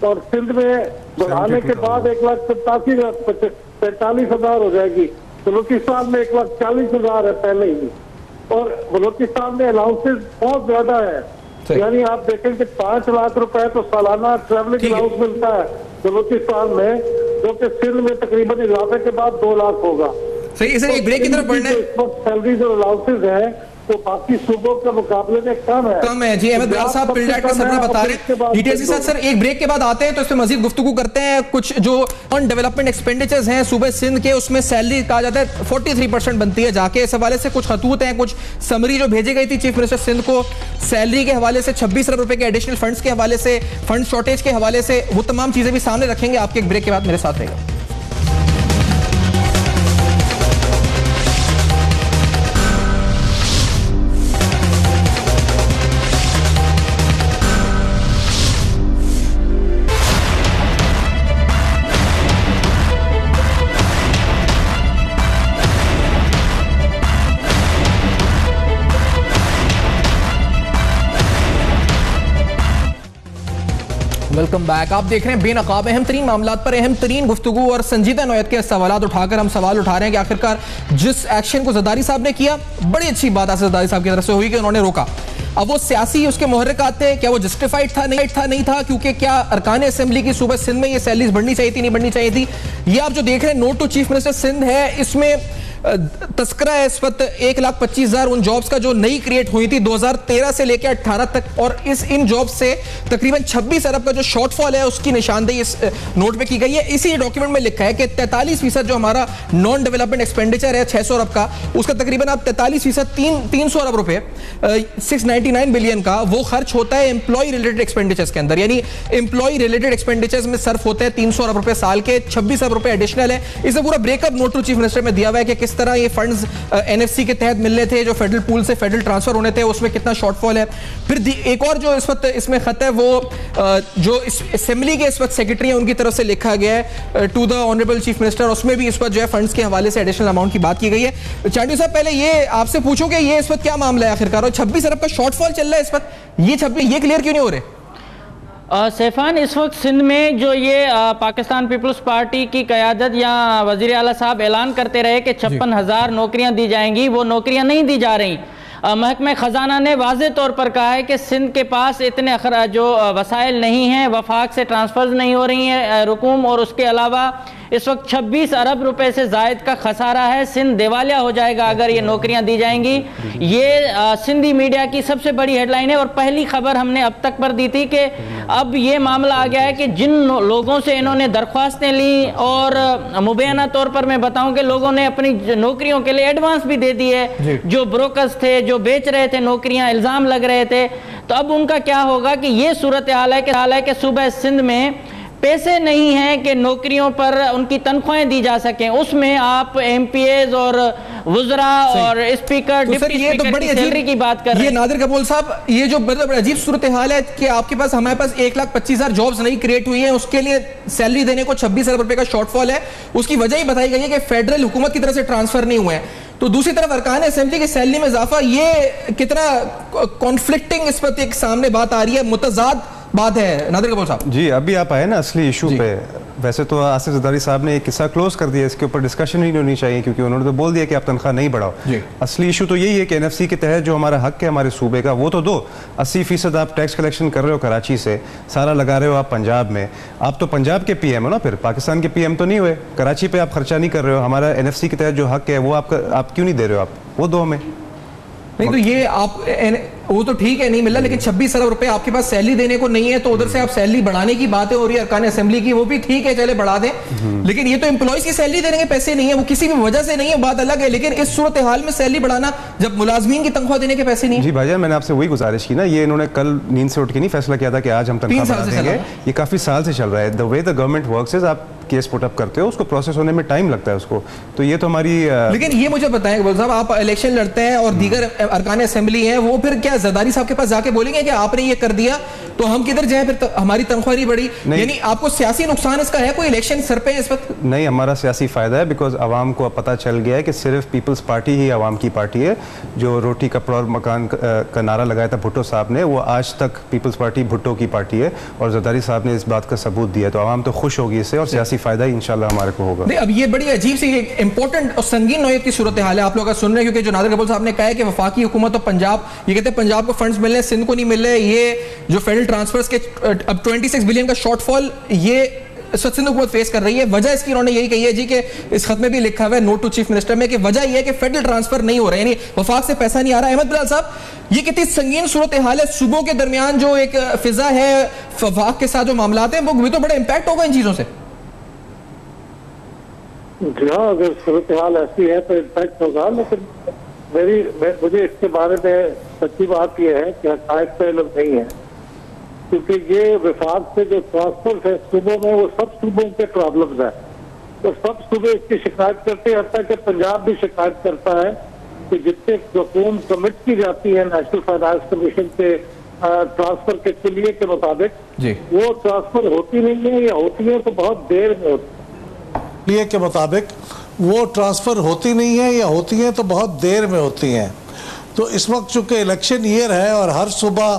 और सिंध में बढ़ाने के बाद 1,45,000 हो जाएगी। बलूचिस्तान में 1,40,000 है पहले ही, और बलूचिस्तान में अलाउंसेस बहुत ज्यादा है, यानी आप देखें कि 5 लाख रुपए तो सालाना ट्रैवलिंग अलाउंस मिलता है बलूचिस्तान में, जो कि सिंध में तकरीबन इजाफे के बाद 2 लाख होगा। सही सर, एक ब्रेक की तरफ बढ़ना है। इस वक्त सैलरीज और अलाउंसेज है तो बाकी सूबों के मुकाबले में कम है जी। अहमद बिलाल साहब पिलडाट का सरना बता रहे हैं डिटेल्स के साथ। सर एक ब्रेक के बाद आते हैं तो इस पे मजीद गुफ्तगू करते हैं। कुछ जो ऑन डेवलपमेंट एक्सपेंडिचर्स हैं सूबे सिंध के, उसमें सैलरी कहा जाता है 43% बनती है जाके, इस हवाले से कुछ खतूत हैं, कुछ समरी जो भेजी गई थी चीफ मिनिस्टर सिंध को सैलरी के हवाले से, 26 अरब रुपए के एडिशनल फंड्स के हवाले से, फंड शॉर्टेज के हवाले से, वो तमाम चीजें भी सामने रखेंगे आपके एक ब्रेक के बाद। मेरे साथ रहेगा। Welcome back. आप देख रहे हैं बेनकाब अहम तरीन मामला पर अहम तरीन गुफ्तगू और संजीदा नौयत के सवाल उठाकर हम सवाल उठा रहे हैं कि आखिरकार जिस एक्शन को ज़रदारी साहब ने किया, बड़ी अच्छी बात है ज़रदारी साहब की तरफ से हुई कि उन्होंने रोका। अब वो सियासी उसके मुहर्रिकात थे, क्या वो जस्टिफाइड था नहीं था, क्योंकि क्या अरकान असेंबली की सूबे सिंध में ये सैलरीज बढ़नी चाहिए थी, नहीं बढ़नी चाहिए थी। ये आप जो देख रहे हैं note to chief minister Sindh है, इसमें तस्करा है इस वक्त 1,25,000 उन जॉब्स का जो नई क्रिएट हुई थी 2013 से लेकर 18 तक, और इन जॉब्स से तकरीबन 26 अरब का जो शॉर्टफॉल है उसकी निशानदेही इस नोट पे की गई है। इसी डॉक्यूमेंट में लिखा है कि 43% जो हमारा नॉन डेवलपमेंट एक्सपेंडिचर है 600 अरब का, उसका तकरीबन अब 43% 300 अरब रुपए 699 बिलियन का वो खर्च होता है एम्प्लॉय रिलेटेड एक्सपेंडिचर्स के अंदर, यानी एम्प्लॉय रिलेटेड एक्सपेंडिचर्स में सर्फ होते हैं 300 अरब रुपए साल के, 26 अरब रुपए एडिशनल है। इसे पूरा breakup note to chief minister में दिया हुआ है कि किस तरह ये फंड्स एनएफसी के तहत मिलने थे, जो फेडरल पूल से फेडरल ट्रांसफर होने थे, उसमें कितना शॉर्टफॉल है। फिर एक और जो इस वक्त इसमें खत है वो जो असेंबली के इस वक्त सेक्रेटरी है उनकी तरफ से लिखा गया है to the honourable chief minister, उसमें भी इस वक्त जो है फंड्स के हवाले से एडिशनल अमाउंट की बात की गई है। चांडी साहब पहले ये आपसे पूछूं कि ये इस वक्त क्या मामला है आखिरकार, और 26 अरब का शॉर्टफॉल चल रहा है इस वक्त, ये क्लियर क्यों नहीं हो रहे? सैफान, इस वक्त सिंध में जो ये पाकिस्तान पीपल्स पार्टी की क़यादत या वज़ीर आला साहब ऐलान करते रहे कि 56,000 नौकरियां दी जाएंगी, वो नौकरियां नहीं दी जा रही। महकमे ख़जाना ने वाज़े तौर पर कहा है कि सिंध के पास इतने जो वसाइल नहीं हैं, वफाक से ट्रांसफर्स नहीं हो रही हैं रकूम, और उसके अलावा इस वक्त 26 अरब रुपए से ज़ायद का खसारा है, सिंध दिवालिया हो जाएगा अगर ये नौकरियां दी जाएंगी। ये सिंधी मीडिया की सबसे बड़ी हेडलाइन है, और पहली खबर हमने अब तक पर दी थी कि अब ये मामला आ गया है कि जिन लोगों से इन्होंने दरख्वास्तें ली, और मुबैना तौर पर मैं बताऊं कि लोगों ने अपनी नौकरियों के लिए एडवांस भी दे दिए, जो ब्रोकर्स थे, जो बेच रहे थे नौकरियां, इल्ज़ाम लग रहे थे। तो अब उनका क्या होगा कि ये सूरत हाल है कि सूबा सिंध में पैसे नहीं हैं कि नौकरियों पर उनकी तनख्वाहें दी जा सकें, उसमें आप एमपीएज और वुज़रा और स्पीकर, डिप्टी स्पीकर की सैलरी की बात कर रहे हैं। नादिर कपूर साहब, ये जो बड़ा अजीब सूरत हाल है कि आपके पास, हमारे पास 1,25,000 जॉब्स नहीं क्रिएट हुई हैं, उसके लिए सैलरी देने को 26 अरब रुपए का शॉर्टफॉल है। उसकी वजह ही बताई गई है कि फेडरल हुकूमत की तरफ से ट्रांसफर नहीं हुए हैं। तो दूसरी तरफ अरकान असेंबली की सैलरी में इजाफा, ये कितना कॉन्फ्लिक्टिंग इस पर एक सामने बात आ रही है, मुतजाद बात है नादिर कपूर साहब। जी, अभी आप आए ना असली इशू पे। वैसे तो आसिफ ज़रदारी साहब ने एक किस्सा क्लोज कर दिया, इसके ऊपर डिस्कशन ही नहीं होनी चाहिए, क्योंकि उन्होंने तो बोल दिया कि आप तनख्वाह नहीं बढ़ाओ। असली इशू तो यही है कि एनएफसी के तहत जो हमारा हक है हमारे सूबे का, वो तो दो। 80% आप टैक्स कलेक्शन कर रहे हो कराची से, सारा लगा रहे हो आप पंजाब में। आप तो पंजाब के पीएम हो ना, फिर पाकिस्तान के पीएम तो नहीं हुए। कराची पे आप खर्चा नहीं कर रहे हो, हमारा एनएफसी के तहत जो हक है वो आप क्यों नहीं दे रहे हो? आप वो दो हमें नहीं, तो ये आप वो तो ठीक है नहीं मिल रहा, लेकिन 26 अरब रुपए आपके पास सैलरी देने को नहीं है, तो उधर से आप सैलरी बढ़ाने की बातें हो रही है अरकान असेंबली की, वो भी ठीक है चले बढ़ा दें, लेकिन ये तो एम्प्लॉइज की सैलरी देने के पैसे नहीं है, वो किसी भी वजह से नहीं है, बात अलग है, लेकिन इस सूरत हाल में सैलरी बढ़ाना जब मुलाजमीन की तनख्वाह देने के पैसे नहीं है। जी भाईजान, मैंने आपसे वही गुजारिश की ना, ये इन्होंने कल नींद से उठ के नहीं फैसला किया था कि आज हम तनख्वाह बढ़ा देंगे, ये काफी साल से चल रहा है। The way the government works is, आप केस पुट अप करते हो, उसको प्रोसेस होने में टाइम लगता है उसको, तो ये तो हमारी लेकिन ये मुझे बताएं इकबाल साहब, आप इलेक्शन लड़ते हैं और दीगर अरकान असेंबली हैं, वो फिर क्या जरदारी साहब के पास जाके बोलेंगे कि आपने ये कर दिया तो हम किधर जाएं, फिर हमारी तनख्वाह नहीं बढ़ी? यानी आपको सियासी नुकसान इसका है, कोई इलेक्शन सर पे इस वक्त? नहीं, हमारा सियासी फायदा है, बिकॉज आवाम को अब पता चल गया है कि सिर्फ पीपल्स पार्टी ही आवाम की पार्टी है। जो रोटी कपड़ा और मकान का नारा लगाया था भुट्टो साहब ने, वो आज तक पीपल्स पार्टी भुट्टो की पार्टी है, और जरदारी साहब ने इस बात का सबूत दिया, तो आवाम तो खुश होगी इससे, और सियासी फायदा ही इंशाल्लाह हमारे को होगा। अब ये बड़ी अजीब सी इंपॉर्टेंट और संगीन नौयत की सूरत हाल है, आप लोग का सुन रहे हैं, क्योंकि जो नादिर कपूर साहब ने कहा है कि वफाकी हुकूमत और पंजाब, ये कहते हैं पंजाब को फंड्स मिल रहे हैं, सिंध को नहीं मिल रहे, ये जो फेडरल ट्रांसफर्स के अब 26 बिलियन का शॉर्टफॉल ये सिंध हुकूमत फेस कर रही है। वजह इसकी उन्होंने यही कही है जी कि इस खत में भी लिखा हुआ है नोट टू चीफ मिनिस्टर में कि वजह यह है कि फेडरल ट्रांसफर नहीं हो रहा है, यानी वफाक से पैसा नहीं आ रहा। अहमद बिलाल साहब, ये कितनी संगीन सूरत हाल है, सूबों के दरमियान जो एक फिजा है वफाक के साथ जो मामला हैं, वो भी तो बड़ा इंपैक्ट होगा इन चीजों से। हाँ, अगर सूरत हाल ऐसी है तो इम्पैक्ट होगा, लेकिन मुझे इसके बारे में सच्ची बात यह है कि हक़ाइक़ पे इल्म नहीं है, क्योंकि ये विफाक से जो ट्रांसफर है सूबों में, वो सब सूबों के प्रॉब्लम्स है, तो सब सूबे इसकी शिकायत करते हैं, हत्ता कि पंजाब भी शिकायत करता है कि जितने रकूम कमिट की जाती है नेशनल फाइनेंस कमीशन से ट्रांसफर के कुलिये के मुताबिक, वो ट्रांसफर होती नहीं है, या होती है तो बहुत देर में होती है। कुलिये के मुताबिक वो ट्रांसफर होती नहीं है, या होती है तो बहुत देर में होती हैं। तो इस वक्त चूँकि इलेक्शन ईयर है और हर सुबह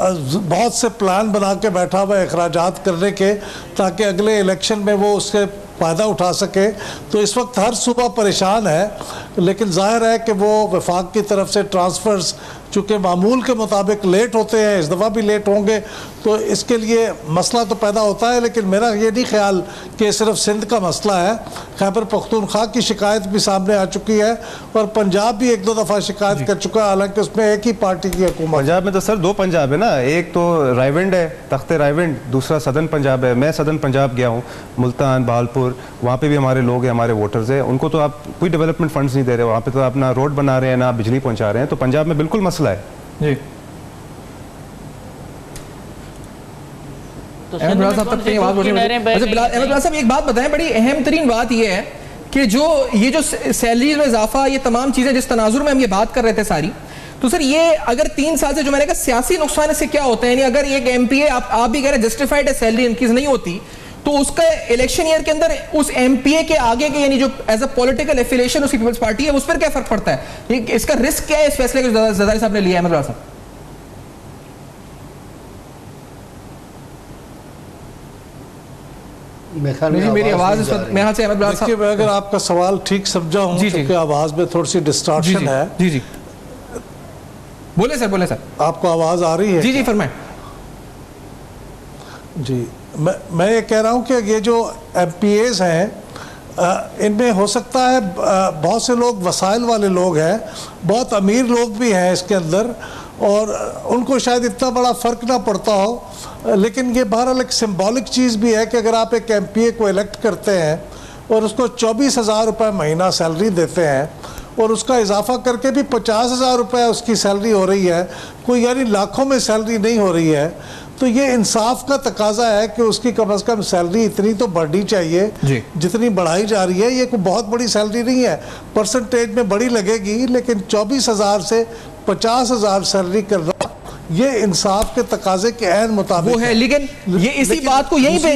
बहुत से प्लान बना के बैठा हुआ है अखराजात करने के, ताकि अगले इलेक्शन में वो उससे फ़ायदा उठा सके, तो इस वक्त हर सुबह परेशान है। लेकिन जाहिर है कि वो वफाक की तरफ से ट्रांसफ़र्स चूँकि मामूल के मुताबिक लेट होते हैं, इस दफ़ा भी लेट होंगे, तो इसके लिए मसला तो पैदा होता है। लेकिन मेरा ये नहीं ख्याल कि सिर्फ सिंध का मसला है, खैबर पख्तूनख्वा की शिकायत भी सामने आ चुकी है, और पंजाब भी एक दो दफ़ा शिकायत कर चुका है, हालांकि उसमें एक ही पार्टी की हुकूमत। पंजाब में तो सर दो पंजाब है ना, एक तो रायविंड है, तख्ते रायविंड, दूसरा सदर्न पंजाब है। मैं सदर्न पंजाब गया हूँ, मुल्तान, बहालपुर, वहाँ पे भी हमारे लोग हैं, हमारे वोटर्स हैं, उनको तो आप कोई डेवलपमेंट फंड्स नहीं दे रहे, वहाँ पे तो अपना रोड बना रहे हैं, ना बिजली पहुँचा रहे हैं, तो पंजाब में बिल्कुल मसला है जी। तो अहमद साहब एक बात बताएं, बड़ी अहम तरीन बात यह है कि ये जो सैलरीज में इजाफा, ये तमाम चीजें जिस तनाजुर में हम ये बात कर रहे थे सारी, तो सर ये अगर 3 साल से जो मैंने कहा सियासी नुकसान इससे क्या होता है, यानी अगर एक एमपीए आप भी कह रहे जस्टिफाइड है सैलरी इंक्रीज नहीं होती, तो उसका इलेक्शन ईयर के अंदर उस एमपीए के आगे के यानी जो एज अ पॉलिटिकल एफिलिएशन उसकी पीपल्स पार्टी है, उस पर क्या फर्क पड़ता है? इसका रिस्क क्या है इस फैसले को जरदारी साहब ने लिया है? अहमद साहब, मेरी आवाज से अहमद साहब, अगर आपका सवाल ठीक समझा हूं, क्योंकि आवाज में थोड़ी सी डिस्टॉर्शन है। जी जी, बोले सर। आपको आवाज आ रही है? जी फरमाएं। जी, मैं ये कह रहा हूँ कि ये जो एमपीएस हैं, इनमें हो सकता है बहुत से लोग वसाइल वाले लोग हैं, बहुत अमीर लोग भी हैं इसके अंदर, और उनको शायद इतना बड़ा फ़र्क ना पड़ता हो, लेकिन ये बहरहाल एक सिंबॉलिक चीज़ भी है कि अगर आप एक एमपीए को इलेक्ट करते हैं और उसको 24,000 रुपये महीना सैलरी देते हैं, और उसका इजाफा करके भी 50,000 रुपये उसकी सैलरी हो रही है, कोई यानी लाखों में सैलरी नहीं हो रही है, तो ये इंसाफ का तकाजा है कि उसकी कम अज़ कम सैलरी इतनी तो बढ़नी चाहिए जितनी बढ़ाई जा रही है। ये कोई बहुत बड़ी सैलरी नहीं है, परसेंटेज में बड़ी लगेगी, लेकिन 24,000 से 50,000 सैलरी करना ये इंसाफ के तकाजे के ऐन मुताबिक वो है। लेकिन ये इसी बात को यहीं पे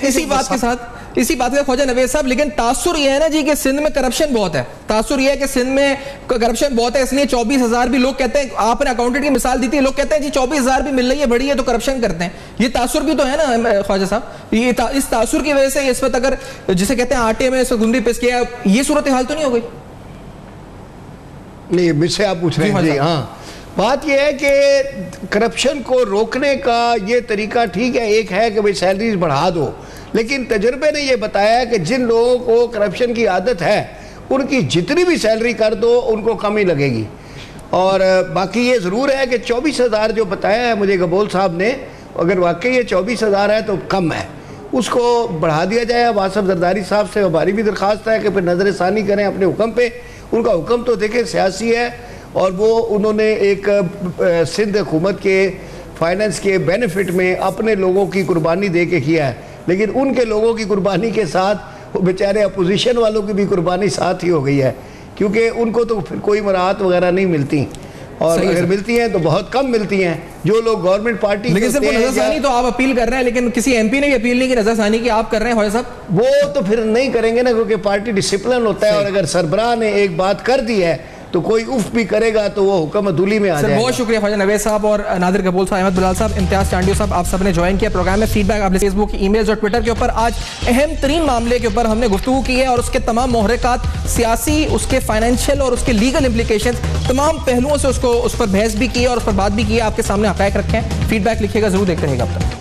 इसी बात के साथ ख्वाजा नवेद साहब, लेकिन तासुर ये है ना जी कि सिंध में करप्शन बहुत है, तासुर ये है कि सिंध में करप्शन बहुत है, इसलिए 24,000 भी लोग कहते हैं, आपने अकाउंटेंट की मिसाल दी थी, लोग कहते हैं जी 24,000 भी मिल रही है बड़ी है तो करप्शन करते हैं। ये तासुर भी तो है ना ख्वाजा साहब, ये इस तासुर की वजह से इस वक्त अगर जिसे कहते हैं आटे में गुंदी पिस किया, ये सूरत हाल तो नहीं हो गई? नहीं, मुझसे आप पूछ रहे हैं जी। हाँ, बात यह है कि करप्शन को रोकने का ये तरीका ठीक है, एक है कि भाई सैलरीज बढ़ा दो, लेकिन तजुर्बे ने यह बताया कि जिन लोगों को करप्शन की आदत है उनकी जितनी भी सैलरी कर दो उनको कम ही लगेगी। और बाकी ये ज़रूर है कि 24,000 जो बताया है मुझे गबोल साहब ने, अगर वाकई ये 24,000 है तो कम है, उसको बढ़ा दिया जाए। अब आसफ जरदारी साहब से हमारी भी दरख्वास्त है कि फिर नज़र षानी करें अपने हुक्म पे। उनका हुक्म तो देखें सियासी है और वो उन्होंने एक सिंध हुकूमत के फाइनेंस के बेनिफिट में अपने लोगों की कुर्बानी दे के किया है, लेकिन उनके लोगों की कुर्बानी के साथ वो बेचारे अपोजिशन वालों की भी कुर्बानी साथ ही हो गई है, क्योंकि उनको तो फिर कोई मराहत वगैरह नहीं मिलती, और अगर मिलती हैं तो बहुत कम मिलती हैं। जो लोग गवर्नमेंट पार्टी लेकिन सिर्फ नजरसानी तो आप अपील कर रहे हैं, लेकिन किसी एमपी ने भी अपील नहीं की नजरसानी की, आप कर रहे हैं भाई साहब? वो तो फिर नहीं करेंगे ना, क्योंकि पार्टी डिसिप्लिन होता है, और अगर सरबराह ने एक बात कर दी है तो कोई उफ भी करेगा तो वो हुक्म अदुली में आ जाएगा। बहुत शुक्रिया ख्वाजा नवेद साहब और नादिर गबोल साहब, अहमद बिलाल साहब, इम्तियाज चांडियो साहब, आप सब ने ज्वाइन किया प्रोग्राम में। फीडबैक आप फेसबुक, ईमेल्स और ट्विटर के ऊपर आज अहम तरीन मामले के ऊपर हमने गुफ्तगू की है और उसके तमाम मोहरकात, सियासी, उसके फाइनेंशियल और उसके लीगल इम्प्लीकेशन, तमाम पहलुओं से उस पर बहस भी की है और उस पर बात भी की है, आपके सामने हक़ाइक़ रखे हैं। फीडबैक लिखिएगा, जरूर देखते रहिएगा। अब तक